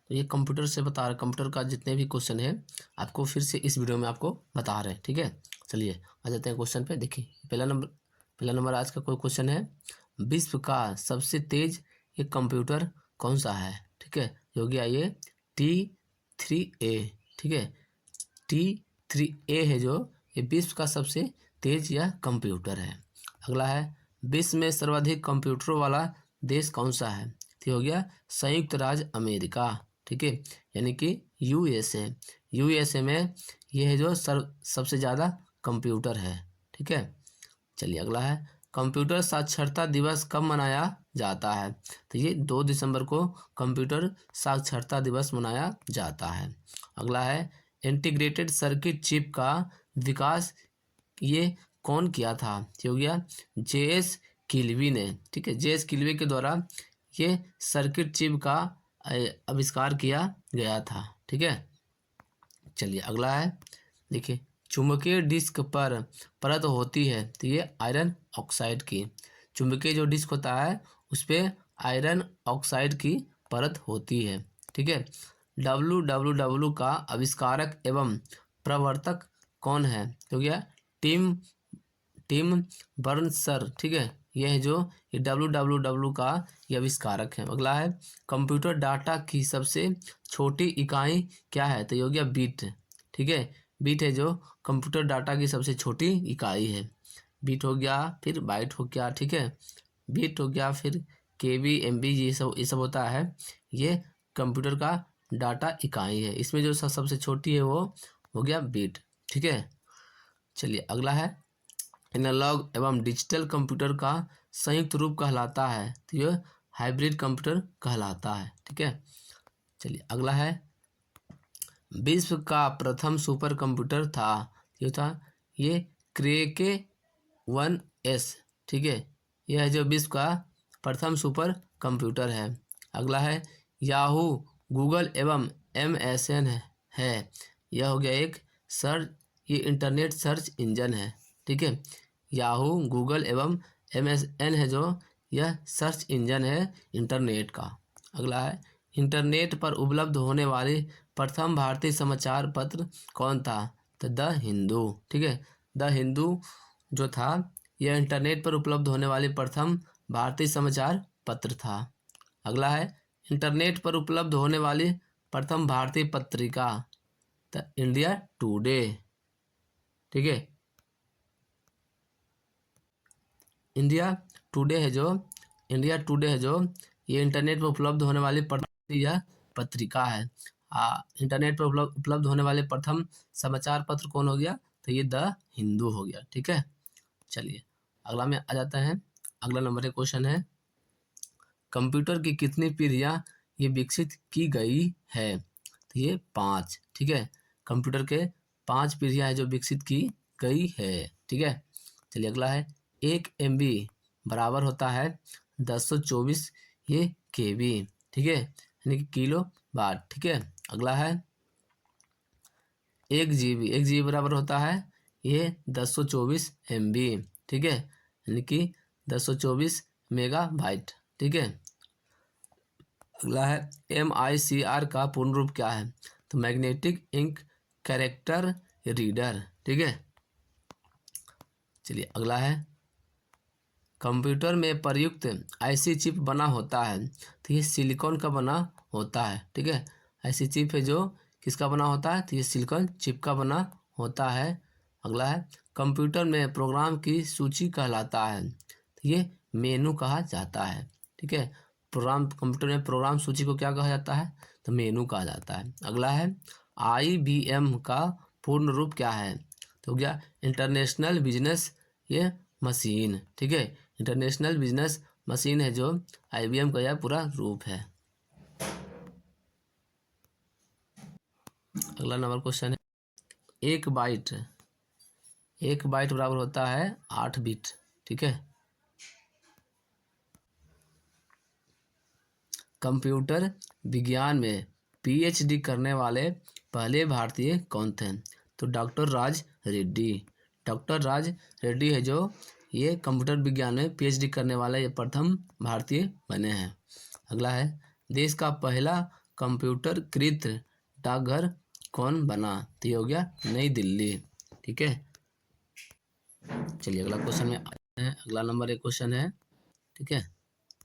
तो ये कंप्यूटर से बता रहे, कंप्यूटर का जितने भी क्वेश्चन है आपको फिर से इस वीडियो में आपको बता रहे हैं, ठीक है। चलिए आ जाते हैं क्वेश्चन पे। देखिए पहला नंबर आज का कोई क्वेश्चन है, विश्व का सबसे तेज ये कंप्यूटर कौन सा है, ठीक है। जो हो गया ये T3A, ठीक है। T3A है जो, ये विश्व का सबसे तेज यह कंप्यूटर है। अगला है, विश्व में सर्वाधिक कंप्यूटरों वाला देश कौन सा है, तो हो गया संयुक्त राज्य अमेरिका, ठीक है, यानी कि USA। USA में ये है जो सबसे ज़्यादा कंप्यूटर है, ठीक है। चलिए अगला है, कंप्यूटर साक्षरता दिवस कब मनाया जाता है, तो ये 2 दिसंबर को कंप्यूटर साक्षरता दिवस मनाया जाता है। अगला है, इंटीग्रेटेड सर्किट चिप का विकास ये कौन किया था, तो हो गया JS किल्वी ने, ठीक है। JS किल्वी के द्वारा ये सर्किट चिप का आविष्कार किया गया था, ठीक है। चलिए अगला है, देखिए चुंबकीय डिस्क पर परत होती है, तो ये आयरन ऑक्साइड की, चुंबकीय जो डिस्क होता है उस पर आयरन ऑक्साइड की परत होती है, ठीक है। WWW का आविष्कारक एवं प्रवर्तक कौन है, तो गया टिम बर्नर्स, ठीक है। यह है जो ये WWW का ये आविष्कारक है। अगला है, कंप्यूटर डाटा की सबसे छोटी इकाई क्या है, तो ये हो गया बीट, ठीक है। बीट है जो कंप्यूटर डाटा की सबसे छोटी इकाई है। बीट हो गया, फिर बाइट हो गया, ठीक है। बीट हो गया, फिर KB MB ये सब होता है, ये कंप्यूटर का डाटा इकाई है। इसमें जो सबसे छोटी है वो हो गया बीट, ठीक है। चलिए अगला है, एनालॉग एवं डिजिटल कंप्यूटर का संयुक्त रूप कहलाता है, तो ये हाइब्रिड कंप्यूटर कहलाता है, ठीक है। चलिए अगला है, विश्व का प्रथम सुपर कंप्यूटर था, ये था ये क्रेके 1S, ठीक है। यह है जो विश्व का प्रथम सुपर कंप्यूटर है। अगला है, याहू गूगल एवं MSN है, यह हो गया एक ये इंटरनेट सर्च इंजन है, ठीक है। याहू गूगल एवं MSN है जो यह सर्च इंजन है इंटरनेट का। अगला है, इंटरनेट पर उपलब्ध होने वाली प्रथम भारतीय समाचार पत्र कौन था, तो द हिंदू, ठीक है। द हिंदू जो था यह इंटरनेट पर उपलब्ध होने वाली प्रथम भारतीय समाचार पत्र था। अगला है, इंटरनेट पर उपलब्ध होने वाली प्रथम भारतीय पत्रिका, तो इंडिया टुडे, ठीक है। इंडिया टुडे है जो ये इंटरनेट पर उपलब्ध होने वाली यह पत्रिका है। इंटरनेट पर उपलब्ध होने वाले प्रथम समाचार पत्र कौन हो गया, तो ये द हिंदू हो गया, ठीक है। चलिए अगला में आ जाता है, अगला नंबर एक क्वेश्चन है, कंप्यूटर की कितनी पीढ़ियाँ ये विकसित की गई है, तो ये 5, ठीक है। कंप्यूटर के 5 पीढ़ियाँ है जो विकसित की गई है, ठीक है। चलिए अगला है, 1 MB बराबर होता है 1024 ये KB, ठीक है, यानी कि किलो वाट, ठीक है। अगला है, 1 GB बराबर होता है ये 1024 MB, ठीक है, यानी कि 1024 मेगाबाइट, ठीक है। अगला है, MICR का पूर्ण रूप क्या है, तो मैग्नेटिक इंक कैरेक्टर रीडर, ठीक है। चलिए अगला है, कंप्यूटर में प्रयुक्त ऐसी चिप बना होता है, तो ये सिलिकॉन का बना होता है, ठीक है। ऐसी चिप है जो किसका बना होता है, तो ये सिलिकॉन चिप का बना होता है। अगला है, कंप्यूटर में प्रोग्राम की सूची कहलाता है, तो ये मेनू कहा जाता है, ठीक है। कंप्यूटर में प्रोग्राम सूची को क्या कहा जाता है, तो मेनू कहा जाता है। अगला है, IBM का पूर्ण रूप क्या है, तो हो गया इंटरनेशनल बिजनेस ये मशीन, ठीक है। इंटरनेशनल बिजनेस मशीन है जो IBM का यह पूरा रूप है। अगला नंबर क्वेश्चन है, एक बाइट बराबर होता है 8 बिट, ठीक है। कंप्यूटर विज्ञान में PhD करने वाले पहले भारतीय कौन थे, तो डॉक्टर राज रेड्डी है जो ये कंप्यूटर विज्ञान में PhD करने वाले ये प्रथम भारतीय बने हैं। अगला है, देश का पहला कंप्यूटरकृत डाकघर कौन बना? तो ये हो गया नई दिल्ली। ठीक है, चलिए अगला क्वेश्चन में आते हैं। अगला नंबर एक क्वेश्चन है। ठीक है,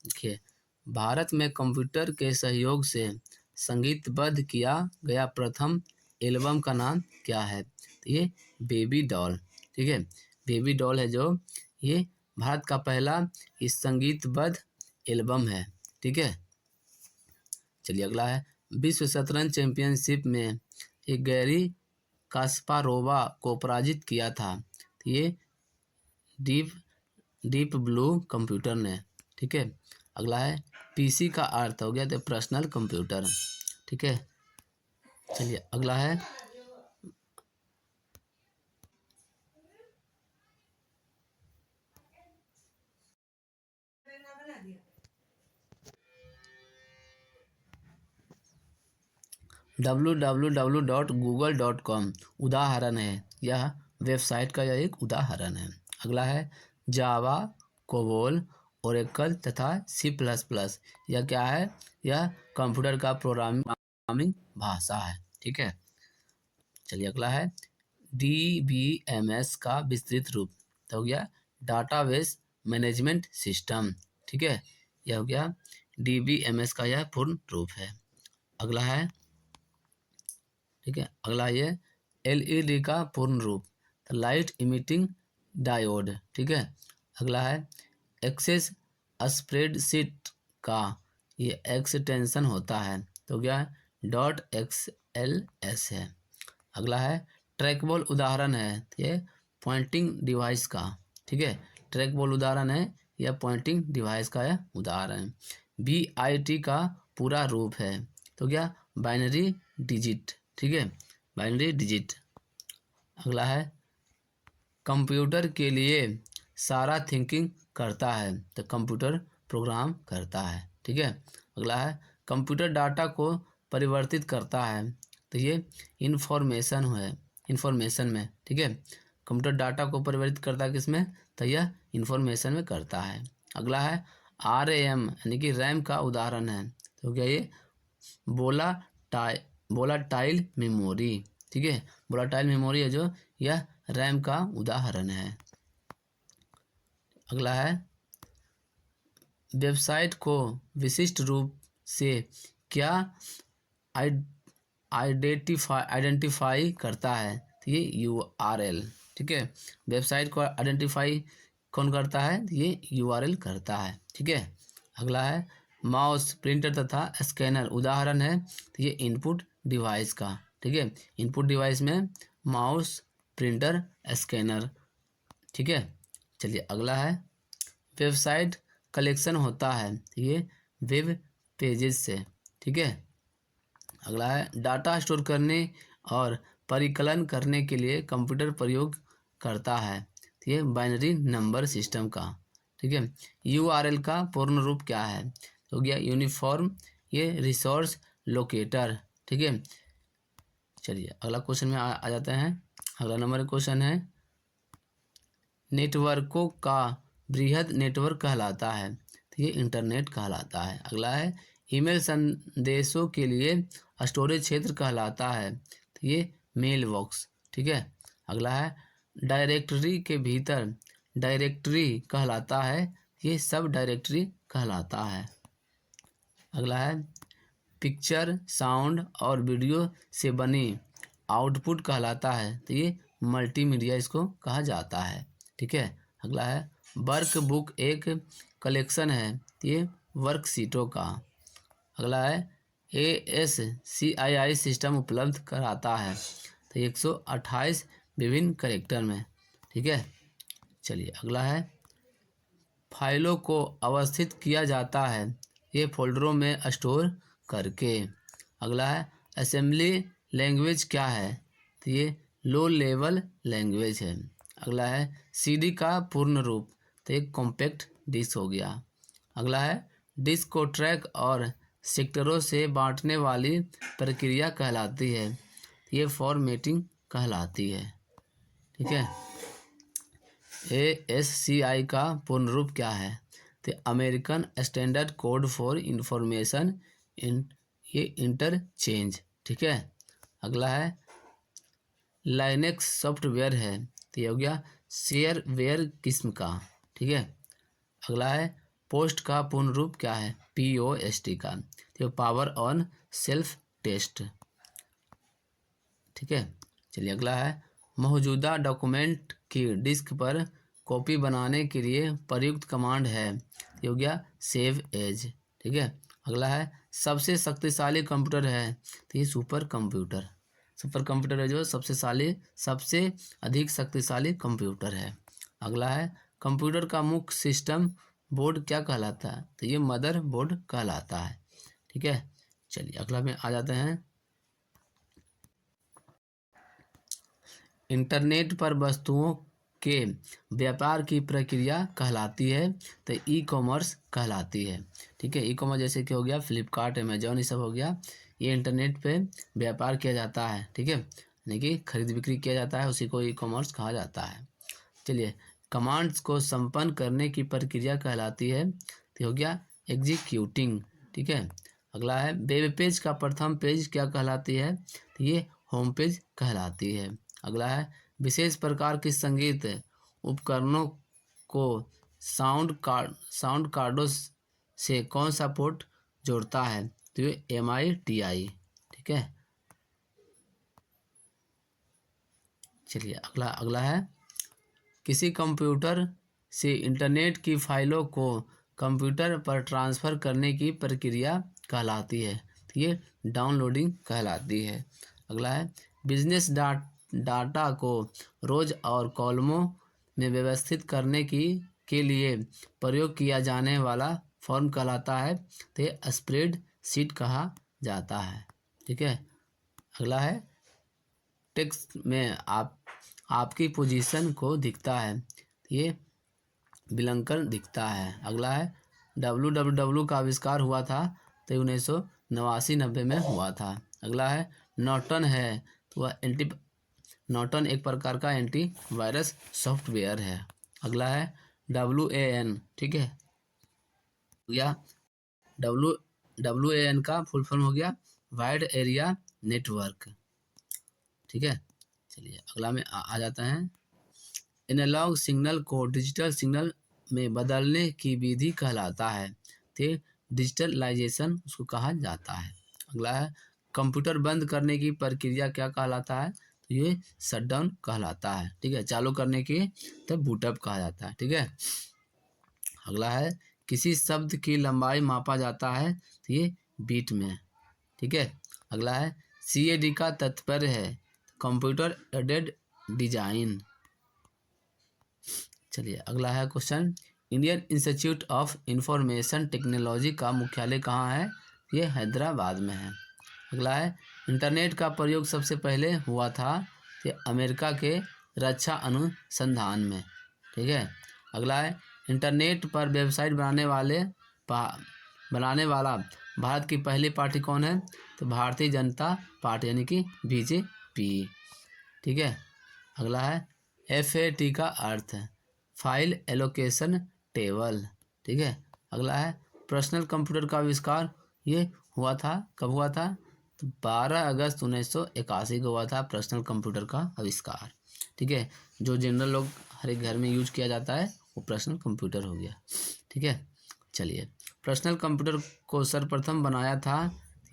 देखिए, भारत में कंप्यूटर के सहयोग से संगीतबद्ध किया गया प्रथम एल्बम का नाम क्या है? तो ये बेबी डॉल। ठीक है, बेबी डॉल है जो, ये भारत का पहला इस संगीतबद्ध एल्बम है। ठीक है, चलिए अगला है। विश्व शतरंज चैंपियनशिप में एक गैरी कास्पारोवा को पराजित किया था। तो ये डीप डीप ब्लू कंप्यूटर ने। ठीक है, अगला है। पीसी का अर्थ हो गया तो पर्सनल कंप्यूटर। ठीक है, चलिए अगला है। www.google.com उदाहरण है, यह वेबसाइट का यह एक उदाहरण है। अगला है। जावा, कोबोल, ओरेकल तथा C++, यह क्या है? यह कंप्यूटर का प्रोग्रामिंग भाषा है। ठीक है, चलिए अगला है। DBMS का विस्तृत रूप तो हो गया डाटाबेस मैनेजमेंट सिस्टम। ठीक है, यह हो गया DBMS का यह पूर्ण रूप है। अगला है। ठीक है, अगला ये LED का पूर्ण रूप तो लाइट इमिटिंग डायोड। ठीक है, अगला है। एक्सेस स्प्रेडशीट का ये एक्सटेंशन होता है तो क्या .xls है। अगला है। ट्रैकबॉल उदाहरण है ये पॉइंटिंग डिवाइस का। ठीक है, ट्रैकबॉल उदाहरण है यह पॉइंटिंग डिवाइस का यह उदाहरण है। BIT का पूरा रूप है तो क्या बाइनरी डिजिट। ठीक है, बाइनरी डिजिट। अगला है। कंप्यूटर के लिए सारा थिंकिंग करता है तो कंप्यूटर प्रोग्राम करता है। ठीक है, अगला है। कंप्यूटर डाटा को परिवर्तित करता है तो ये इंफॉर्मेशन में। ठीक है, कंप्यूटर डाटा को परिवर्तित करता है किसमें? तो यह इंफॉर्मेशन में करता है। अगला है। RAM यानी कि रैम का उदाहरण है तो क्या ये वोलाटाइल मेमोरी। ठीक है, वोलाटाइल मेमोरी है जो, यह रैम का उदाहरण है। अगला है। वेबसाइट को विशिष्ट रूप से क्या आइडेंटिफाई करता है? तो ये URL। ठीक है, वेबसाइट को आइडेंटिफाई कौन करता है? ये URL करता है। ठीक है, अगला है। माउस, प्रिंटर तथा स्कैनर उदाहरण है तो ये इनपुट डिवाइस का। ठीक है, इनपुट डिवाइस में माउस, प्रिंटर, स्कैनर। ठीक है, चलिए अगला है। वेबसाइट कलेक्शन होता है तो ये वेब पेजेस से। ठीक है, अगला है। डाटा स्टोर करने और परिकलन करने के लिए कंप्यूटर प्रयोग करता है तो ये बाइनरी नंबर सिस्टम का। ठीक है, URL का पूर्ण रूप क्या है? तो गया यूनिफॉर्म ये रिसोर्स लोकेटर। ठीक है, चलिए अगला क्वेश्चन में आ जाते हैं। अगला नंबर क्वेश्चन है। नेटवर्कों का बृहद नेटवर्क कहलाता है तो ये इंटरनेट कहलाता है। अगला है। ईमेल संदेशों के लिए स्टोरेज क्षेत्र कहलाता है तो ये मेल बॉक्स। ठीक है, अगला है। डायरेक्टरी के भीतर डायरेक्टरी कहलाता है, ये सब डायरेक्टरी कहलाता है। अगला है। पिक्चर, साउंड और वीडियो से बनी आउटपुट कहलाता है तो ये मल्टीमीडिया इसको कहा जाता है। ठीक है, अगला है। वर्क बुक एक कलेक्शन है तो ये वर्कशीटों का। अगला है। ASCII सिस्टम उपलब्ध कराता है तो 128 विभिन्न कैरेक्टर में। ठीक है, चलिए अगला है। फाइलों को अवस्थित किया जाता है ये फोल्डरों में स्टोर करके। अगला है। असेंबली लैंग्वेज क्या है? तो ये लो लेवल लैंग्वेज है। अगला है। CD का पूर्ण रूप तो एक कॉम्पैक्ट डिस्क हो गया। अगला है। डिस्क को ट्रैक और सेक्टरों से बांटने वाली प्रक्रिया कहलाती है, ये फॉर्मेटिंग कहलाती है। ठीक है, ASCII का पूर्ण रूप क्या है? तो American standard code for information ये इंटरचेंज, ठीक है। अगला है लाइनेक्स सॉफ्टवेयर है, तो ये हो गया शेयरवेयर किस्म का, ठीक है। अगला है पोस्ट का पूर्ण रूप क्या है, POST का, तो पावर ऑन सेल्फ टेस्ट, ठीक है। चलिए अगला है मौजूदा डॉक्यूमेंट की डिस्क पर कॉपी बनाने के लिए प्रयुक्त कमांड है, ये हो गया सेव एज, ठीक है। अगला है सबसे शक्तिशाली कंप्यूटर है, तो ये सुपर कंप्यूटर, सुपर कंप्यूटर है जो सबसे अधिक शक्तिशाली कंप्यूटर है। अगला है कंप्यूटर का मुख्य सिस्टम बोर्ड क्या कहलाता है, तो ये मदर बोर्ड कहलाता है, ठीक है। चलिए अगला में आ जाते हैं इंटरनेट पर वस्तुओं के व्यापार की प्रक्रिया कहलाती है, तो ई कॉमर्स कहलाती है, ठीक है। ई कॉमर्स जैसे कि हो गया फ्लिपकार्ट, अमेजोन, ये सब हो गया, ये इंटरनेट पे व्यापार किया जाता है, ठीक है, यानी कि खरीद बिक्री किया जाता है, उसी को ई कॉमर्स कहा जाता है। चलिए कमांड्स को संपन्न करने की प्रक्रिया कहलाती है, तो हो गया एग्जीक्यूटिंग, ठीक है। अगला है वेब पेज का प्रथम पेज क्या कहलाती है, तो ये होम पेज कहलाती है। अगला है विशेष प्रकार के संगीत उपकरणों को साउंड कार्डों से कौन सा पोर्ट जोड़ता है, तो ये MITI, ठीक है। चलिए अगला है किसी कंप्यूटर से इंटरनेट की फाइलों को कंप्यूटर पर ट्रांसफ़र करने की प्रक्रिया कहलाती है, तो ये डाउनलोडिंग कहलाती है। अगला है बिजनेस डाटा को रोज और कॉलमों में व्यवस्थित करने के लिए प्रयोग किया जाने वाला फॉर्म कहलाता है, तो ये स्प्रेड शीट कहा जाता है, ठीक है। अगला है टेक्स्ट में आपकी पोजीशन को दिखता है, ये विलंकन दिखता है। अगला है WWW का आविष्कार हुआ था, तो 1989-90 में हुआ था। अगला है नॉर्टन है, तो वह नॉर्टन एक प्रकार का एंटीवायरस सॉफ्टवेयर है। अगला है WAN, ठीक है, या WAN का फुल फॉर्म हो गया वाइड एरिया नेटवर्क, ठीक है। चलिए अगला में आ जाता है एनालॉग सिग्नल को डिजिटल सिग्नल में बदलने की विधि कहलाता है, तो डिजिटलाइजेशन उसको कहा जाता है। अगला है कंप्यूटर बंद करने की प्रक्रिया क्या कहलाता है, तो ये शटडाउन कहलाता है, ठीक है। चालू करने की तो बूटअप कहा जाता है, ठीक है। अगला है किसी शब्द की लंबाई मापा जाता है, तो ये बीट में, ठीक है। अगला है CAD का तात्पर्य है कंप्यूटर एडेड डिजाइन। चलिए अगला है question Indian institute of information technology का मुख्यालय कहाँ है, ये हैदराबाद में है। अगला है इंटरनेट का प्रयोग सबसे पहले हुआ था, ये अमेरिका के रक्षा अनुसंधान में, ठीक है। अगला है इंटरनेट पर वेबसाइट बनाने वाला भारत की पहली पार्टी कौन है, तो भारतीय जनता पार्टी यानी कि BJP, ठीक है। अगला है FAT का अर्थ है फाइल एलोकेशन टेबल, ठीक है। अगला है पर्सनल कंप्यूटर का आविष्कार ये हुआ था, कब हुआ था, तो 12 अगस्त 1981 को हुआ था पर्सनल कंप्यूटर का आविष्कार, ठीक है। जो जनरल लोग हर एक घर में यूज किया जाता है वो पर्सनल कंप्यूटर हो गया, ठीक है। चलिए पर्सनल कंप्यूटर को सर्वप्रथम बनाया था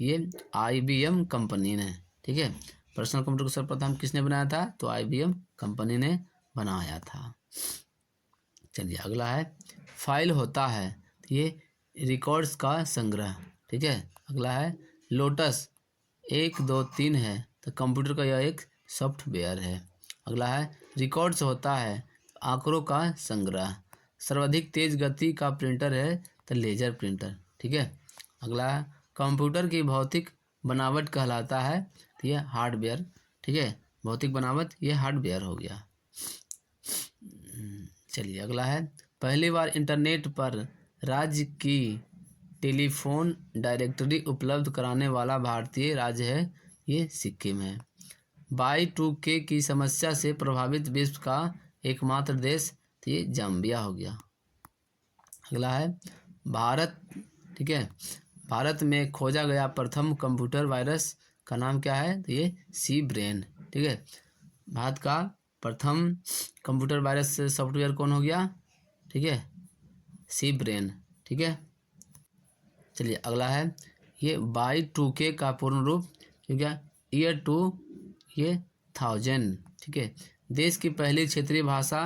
ये IBM कंपनी ने, ठीक है। पर्सनल कंप्यूटर को सर्वप्रथम किसने बनाया था, तो IBM कंपनी ने बनाया था। चलिए अगला है फाइल होता है, तो ये रिकॉर्ड्स का संग्रह, ठीक है। अगला है लोटस 1 2 3 है, तो कंप्यूटर का यह एक सॉफ्टवेयर है। अगला है रिकॉर्ड्स होता है आंकड़ों का संग्रह, सर्वाधिक तेज गति का प्रिंटर है तो लेजर प्रिंटर, ठीक है। अगला है कंप्यूटर की भौतिक बनावट कहलाता है, तो यह हार्डवेयर, ठीक है। भौतिक बनावट ये हार्डवेयर हो गया। चलिए अगला है पहली बार इंटरनेट पर राज्य की टेलीफोन डायरेक्टरी उपलब्ध कराने वाला भारतीय राज्य है, ये सिक्किम है। Y2K की समस्या से प्रभावित विश्व का एकमात्र देश, तो ये जाम्बिया हो गया। अगला है भारत, ठीक है, भारत में खोजा गया प्रथम कंप्यूटर वायरस का नाम क्या है? तो ये सी ब्रेन। ठीक है, भारत का प्रथम कंप्यूटर वायरस सॉफ्टवेयर कौन हो गया? ठीक है, सी ब्रेन। ठीक है, चलिए अगला है ये Y2K का पूर्ण रूप, ठीक है, ईयर टू ये 1000। ठीक है, देश की पहली क्षेत्रीय भाषा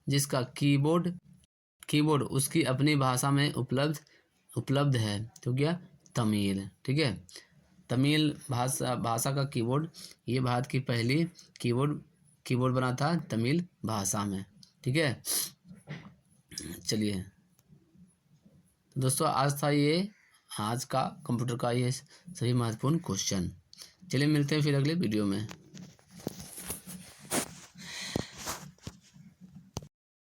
जिसका कीबोर्ड उसकी अपनी भाषा में उपलब्ध है, तो क्या? तमिल। ठीक है, तमिल भाषा का कीबोर्ड, ये भारत की पहली कीबोर्ड बना था तमिल भाषा में। ठीक है, चलिए दोस्तों आज का कंप्यूटर का ये सभी महत्वपूर्ण क्वेश्चन। चलिए मिलते हैं फिर अगले वीडियो में।